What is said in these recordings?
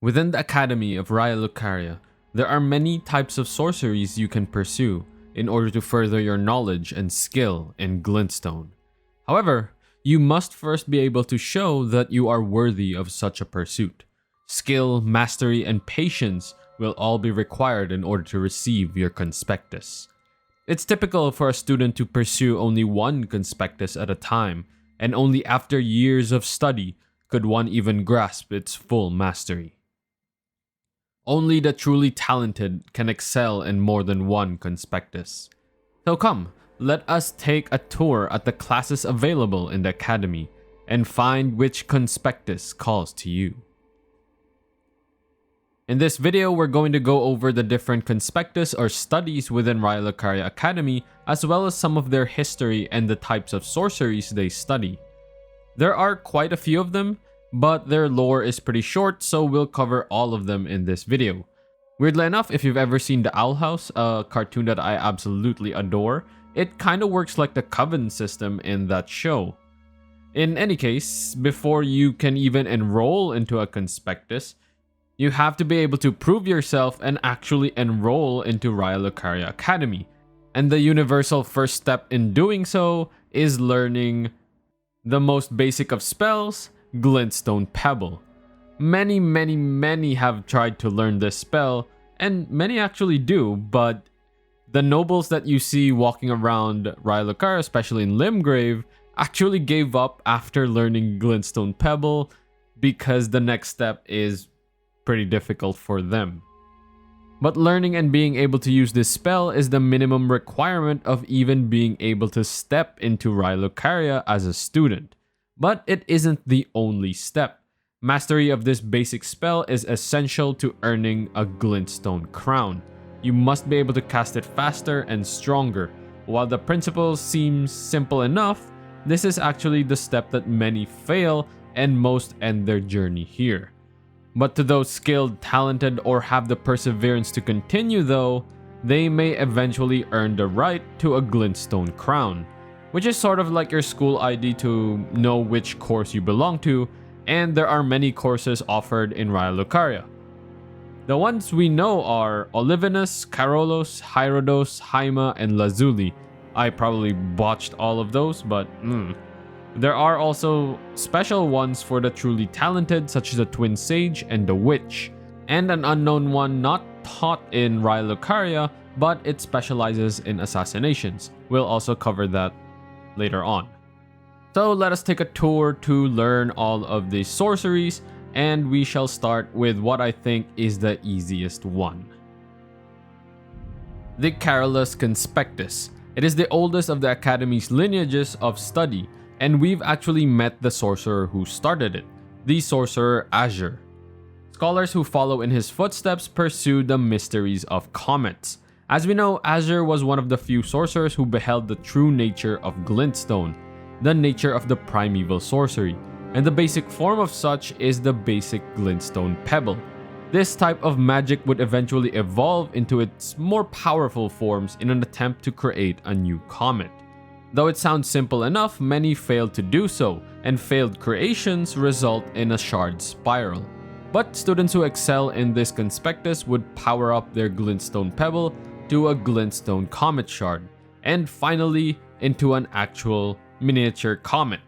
Within the Academy of Raya Lucaria, there are many types of sorceries you can pursue in order to further your knowledge and skill in Glidstone. However, you must first be able to show that you are worthy of such a pursuit. Skill, mastery, and patience will all be required in order to receive your Conspectus. It's typical for a student to pursue only one Conspectus at a time, and only after years of study could one even grasp its full mastery. Only the truly talented can excel in more than one Conspectus. So come, let us take a tour at the classes available in the Academy and find which Conspectus calls to you. In this video, we're going to go over the different Conspectus or studies within Raya Lucaria Academy, as well as some of their history and the types of sorceries they study. There are quite a few of them, but their lore is pretty short, so we'll cover all of them in this video. Weirdly enough, if you've ever seen The Owl House, a cartoon that I absolutely adore, it kinda works like the Coven system in that show. In any case, before you can even enroll into a Conspectus, you have to be able to prove yourself and actually enroll into Raya Lucaria Academy. And the universal first step in doing so is learning the most basic of spells, Glidstone Pebble. Many have tried to learn this spell, and many actually do, but the nobles that you see walking around Raya Lucaria, especially in Limgrave, actually gave up after learning Glidstone Pebble because the next step is pretty difficult for them. But learning and being able to use this spell is the minimum requirement of even being able to step into Raya Lucaria as a student. But it isn't the only step. Mastery of this basic spell is essential to earning a Glidstone crown. You must be able to cast it faster and stronger. While the principles seem simple enough, this is actually the step that many fail and most end their journey here. But to those skilled, talented, or have the perseverance to continue though, they may eventually earn the right to a Glidstone crown, which is sort of like your school ID to know which course you belong to, and there are many courses offered in Raya Lucaria. The ones we know are Olivinus, Carolos, Hierardus, Jaima, and Lazuli. I probably botched all of those, but There are also special ones for the truly talented, such as the Twin Sage and the Witch, and an unknown one not taught in Raya Lucaria, but it specializes in assassinations. We'll also cover that later on. So let us take a tour to learn all of these sorceries, and we shall start with what I think is the easiest one. The Carolus Conspectus. It is the oldest of the Academy's lineages of study, and we've actually met the sorcerer who started it, the sorcerer Azure. Scholars who follow in his footsteps pursue the mysteries of comets. As we know, Azure was one of the few sorcerers who beheld the true nature of Glidstone, the nature of the primeval sorcery, and the basic form of such is the basic Glidstone Pebble. This type of magic would eventually evolve into its more powerful forms in an attempt to create a new comet. Though it sounds simple enough, many failed to do so, and failed creations result in a shard spiral. But students who excel in this Conspectus would power up their Glidstone Pebble to a Glidstone Comet Shard, and finally into an actual miniature comet.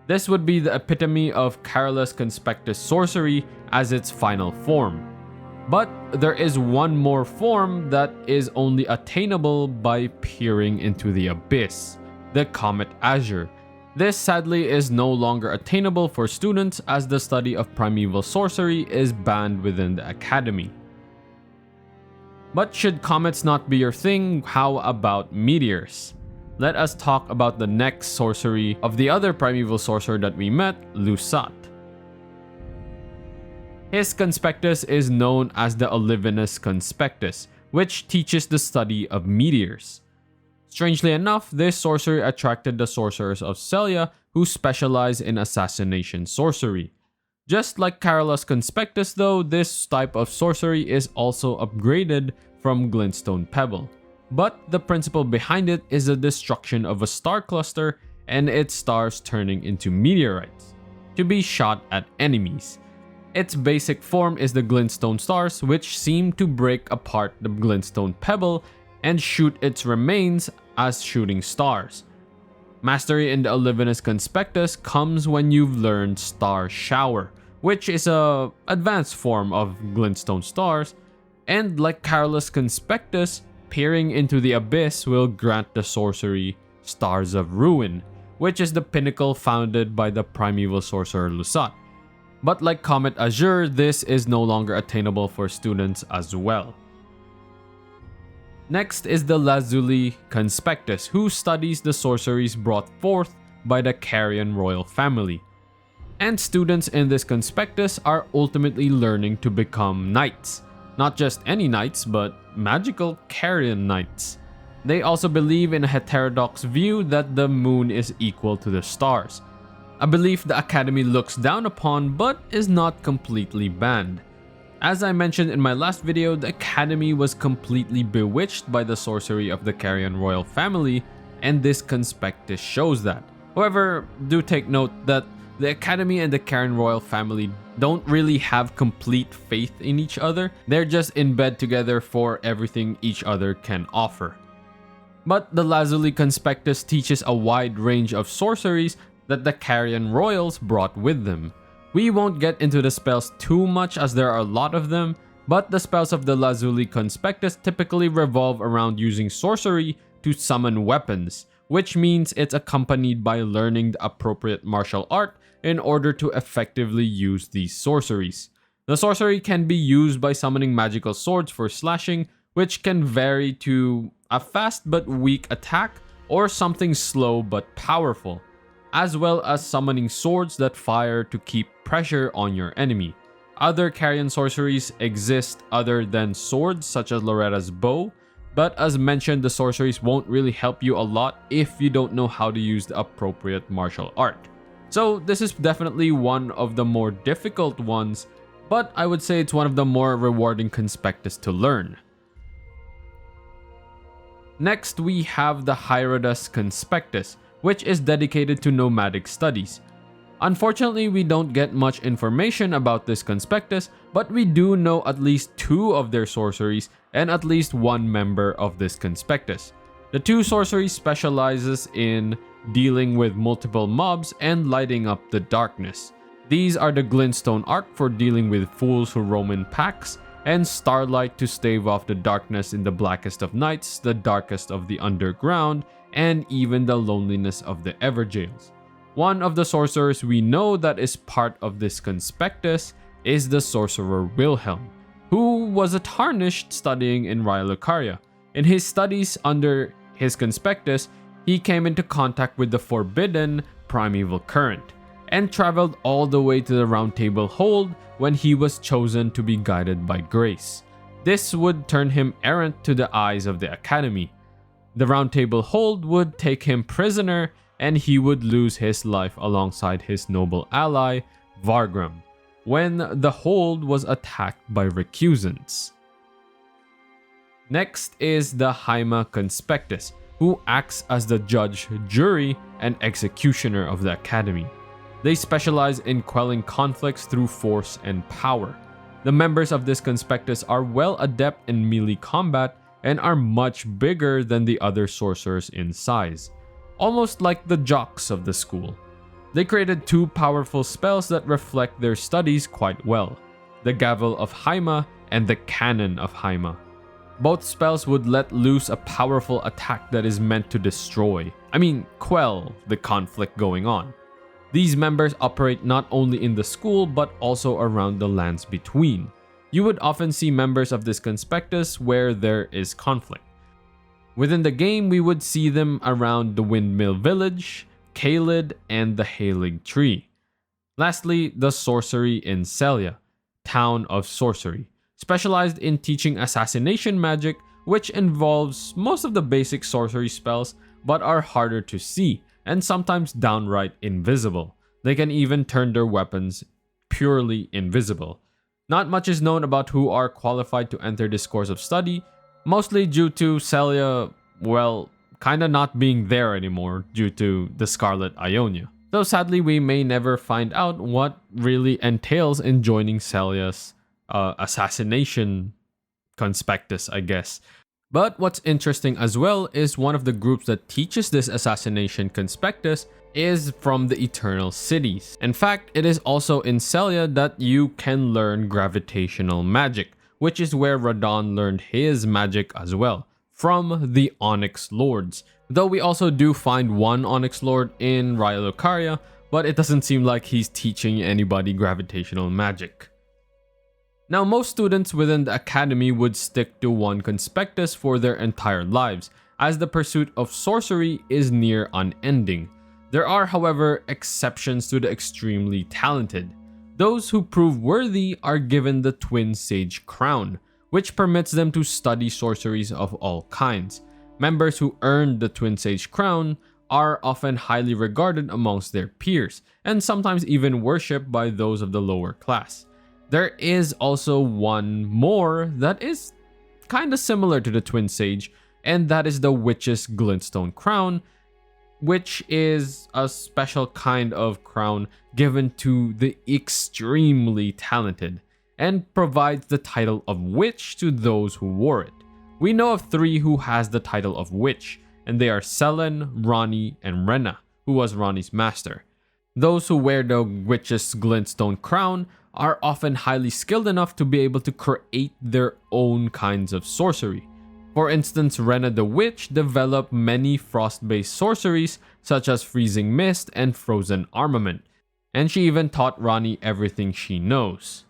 This would be the epitome of Carolus Conspectus sorcery as its final form. But there is one more form that is only attainable by peering into the abyss. The Comet Azure. This sadly is no longer attainable for students as the study of primeval sorcery is banned within the Academy. But should comets not be your thing, how about meteors? Let us talk about the next sorcery of the other primeval sorcerer that we met, Lusat. His Conspectus is known as the Olivinus Conspectus, which teaches the study of meteors. Strangely enough, this sorcery attracted the sorcerers of Celia who specialize in assassination sorcery. Just like Carolus Conspectus though, this type of sorcery is also upgraded from Glidstone Pebble. But the principle behind it is the destruction of a star cluster and its stars turning into meteorites to be shot at enemies. Its basic form is the Glidstone stars, which seem to break apart the Glidstone pebble and shoot its remains as shooting stars. Mastery in the Olivinus Conspectus comes when you've learned Star Shower, which is a advanced form of Glidstone stars, and like Carolus Conspectus, peering into the abyss will grant the sorcery Stars of Ruin, which is the pinnacle founded by the primeval sorcerer Lusat. But like Comet Azure, this is no longer attainable for students as well. Next is the Lazuli Conspectus, who studies the sorceries brought forth by the Carian royal family. And students in this Conspectus are ultimately learning to become knights. Not just any knights, but magical Carian knights. They also believe in a heterodox view that the moon is equal to the stars. A belief the Academy looks down upon but is not completely banned. As I mentioned in my last video, the Academy was completely bewitched by the sorcery of the Carian royal family, and this Conspectus shows that. However, do take note that the Academy and the Carian royal family don't really have complete faith in each other. They're just in bed together for everything each other can offer. But the Lazuli Conspectus teaches a wide range of sorceries that the Carian royals brought with them. We won't get into the spells too much as there are a lot of them, but the spells of the Lazuli Conspectus typically revolve around using sorcery to summon weapons, which means it's accompanied by learning the appropriate martial art in order to effectively use these sorceries. The sorcery can be used by summoning magical swords for slashing, which can vary to a fast but weak attack or something slow but powerful, as well as summoning swords that fire to keep pressure on your enemy. Other Carian sorceries exist other than swords, such as Loretta's bow, but as mentioned, the sorceries won't really help you a lot if you don't know how to use the appropriate martial art. So this is definitely one of the more difficult ones, but I would say it's one of the more rewarding Conspectus to learn. Next, we have the Hierardus Conspectus, which is dedicated to nomadic studies. Unfortunately, we don't get much information about this Conspectus, but we do know at least 2 of their sorceries and at least 1 member of this Conspectus. The 2 sorceries specializes in dealing with multiple mobs and lighting up the darkness. These are the Glidstone Arc for dealing with fools who roam in packs, and Starlight to stave off the darkness in the blackest of nights, the darkest of the underground, and even the loneliness of the Everjails. One of the sorcerers we know that is part of this Conspectus is the sorcerer Wilhelm, who was a tarnished studying in Raya Lucaria. In his studies under his Conspectus, he came into contact with the forbidden primeval current, and traveled all the way to the Round Table Hold when he was chosen to be guided by grace. This would turn him errant to the eyes of the Academy. The Round Table Hold would take him prisoner, and he would lose his life alongside his noble ally, Vargram, when the Hold was attacked by recusants. Next is the Jaima Conspectus, who acts as the judge, jury, and executioner of the Academy. They specialize in quelling conflicts through force and power. The members of this Conspectus are well adept in melee combat and are much bigger than the other sorcerers in size, almost like the jocks of the school. They created 2 powerful spells that reflect their studies quite well, the Gavel of Jaima and the Cannon of Jaima. Both spells would let loose a powerful attack that is meant to quell the conflict going on. These members operate not only in the school but also around the lands between. You would often see members of this Conspectus where there is conflict. Within the game, we would see them around the Windmill Village, Caelid, and the Halig Tree. Lastly, the Sorcery in Celia, Town of Sorcery, specialized in teaching assassination magic, which involves most of the basic sorcery spells but are harder to see and sometimes downright invisible. They can even turn their weapons purely invisible. Not much is known about who are qualified to enter this course of study, mostly due to Celia, kinda not being there anymore due to the Scarlet Ionia. So sadly, we may never find out what really entails in joining Celia's assassination conspectus, I guess. But what's interesting as well is one of the groups that teaches this assassination conspectus is from the Eternal Cities. In fact, it is also in Celia that you can learn gravitational magic, which is where Radon learned his magic as well, from the Onyx Lords. Though we also do find one Onyx Lord in Raya Lucaria, but it doesn't seem like he's teaching anybody gravitational magic. Now, most students within the academy would stick to one conspectus for their entire lives, as the pursuit of sorcery is near unending. There are, however, exceptions to the extremely talented. Those who prove worthy are given the Twin Sage Crown, which permits them to study sorceries of all kinds. Members who earn the Twin Sage Crown are often highly regarded amongst their peers, and sometimes even worshipped by those of the lower class. There is also one more that is kind of similar to the Twin Sage, and that is the Witch's Glidstone Crown, which is a special kind of crown given to the extremely talented, and provides the title of Witch to those who wore it. We know of 3 who has the title of Witch, and they are Selen, Ronnie, and Rennala, who was Ronnie's master. Those who wear the Witch's Glidstone Crown are often highly skilled enough to be able to create their own kinds of sorcery. For instance, Rennala the Witch developed many frost-based sorceries such as Freezing Mist and Frozen Armament, and she even taught Ronnie everything she knows.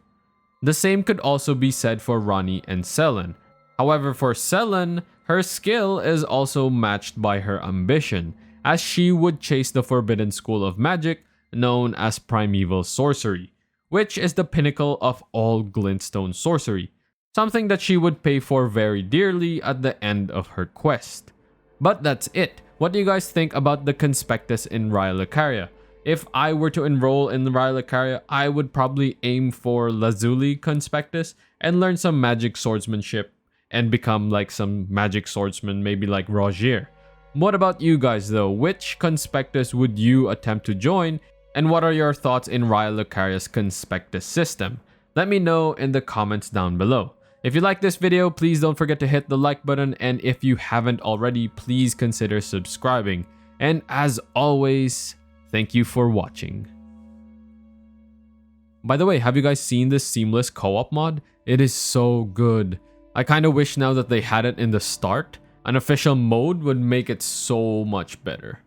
The same could also be said for Ronnie and Selen. However, for Selen, her skill is also matched by her ambition, as she would chase the forbidden school of magic known as primeval sorcery, which is the pinnacle of all glintstone sorcery, something that she would pay for very dearly at the end of her quest. But that's it. What do you guys think about the Conspectus in Raya Lucaria? If I were to enroll in Raya Lucaria, I would probably aim for Lazuli Conspectus and learn some magic swordsmanship and become like some magic swordsman, maybe like Rogier. What about you guys though? Which Conspectus would you attempt to join? And what are your thoughts in Raya Lucaria's Conspectus system? Let me know in the comments down below. If you like this video, please don't forget to hit the like button, and if you haven't already, please consider subscribing. And as always, thank you for watching. By the way, have you guys seen this seamless co-op mod? It is so good. I kind of wish now that they had it in the start. An official mode would make it so much better.